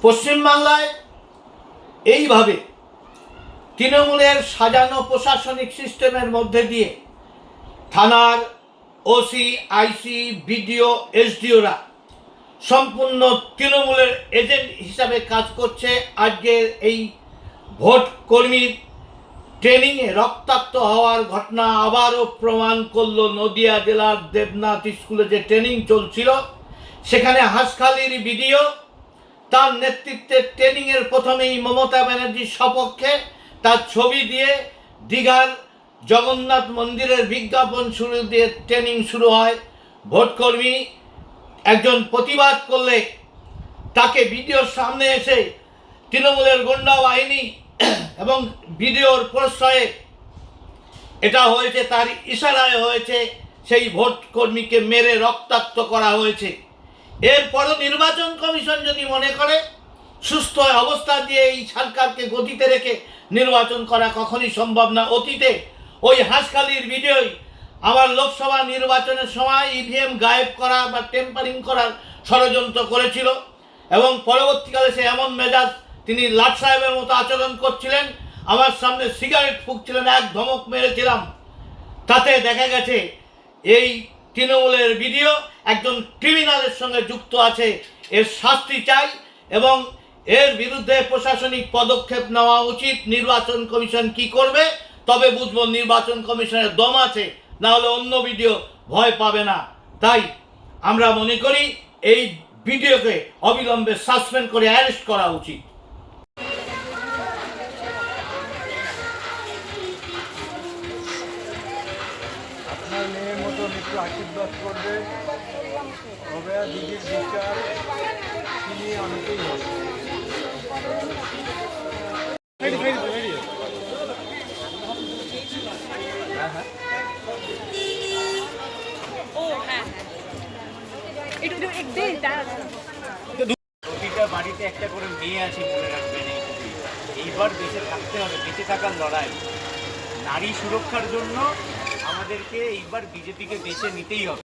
পশ্চিমবাংলায় এইভাবে তৃণমূলের সাজানো প্রশাসনিক সিস্টেমের মধ্যে দিয়ে থানার ওসি, আইসি, বিডিও, এসডিওরা সম্পূর্ণ তৃণমূলের এজেন্ট হিসাবে কাজ করছে। আজকের এই ভোট কর্মীর ট্রেনিংয়ে রক্তাক্ত হওয়ার ঘটনা আবারও প্রমাণ করল। নদিয়া জেলার দেবনাথ স্কুলে যে ট্রেনিং চলছিল, সেখানে হাঁসখালির বিডিও তার নেতৃত্বে ট্রেনিংয়ের প্রথমেই মমতা ব্যানার্জির সপক্ষে তার ছবি দিয়ে দীঘার জগন্নাথ মন্দিরের বিজ্ঞাপন শুরু দিয়ে ট্রেনিং শুরু হয়। ভোটকর্মী একজন প্রতিবাদ করলে তাকে ভিডিওর সামনে এসে তৃণমূলের গুন্ডা বাহিনী এবং ভিডিওর প্রশ্রয়ে এটা হয়েছে, তার ইশারায় হয়েছে, সেই ভোট কর্মীকে মেরে রক্তাক্ত করা হয়েছে। এরপরও নির্বাচন কমিশন যদি মনে করে সুস্থ অবস্থা দিয়ে এই সরকারকে গতিতে রেখে নির্বাচন করা কখনই সম্ভব না। অতীতে ওই হাঁসখালির ভিডিওই আমার লোকসভা নির্বাচনের সময় ইভিএম গায়েব করা বা টেম্পারিং করার ষড়যন্ত্র করেছিল এবং পরবর্তীকালে সে এমন মেজাজ, তিনি লাট সাহেবের মতো আচরণ করছিলেন, আমার সামনে সিগারেট ফুঁকছিলেন, এক ধমক মেরেছিলাম। তাতে দেখা গেছে এই তৃণমূলের ভিডিও একজন ক্রিমিনালের সঙ্গে যুক্ত আছে। এর শাস্তি চাই এবং এর বিরুদ্ধে প্রশাসনিক পদক্ষেপ নেওয়া উচিত। নির্বাচন কমিশন কি করবে তবে বুঝবো নির্বাচন কমিশনের দম আছে, না হলে অন্য ভিডিও ভয় পাবে না। তাই আমরা মনে করি এই ভিডিওকে অবিলম্বে সাসপেন্ড করে অ্যারেস্ট করা উচিত। আপনার মেয়ের মতন একটু আশীর্বাদ করবে, অভয়া দিদির বিচার তিনি অনেকেই হবে। প্রতিটা বাড়িতে একটা করে মেয়ে আছে, মনে রাখবেন। এইবার বেঁচে থাকতে হবে, বেঁচে থাকার লড়াই। নারী সুরক্ষার জন্য আমাদেরকে এইবার বিজেপিকে বেছে নিতেই হবে।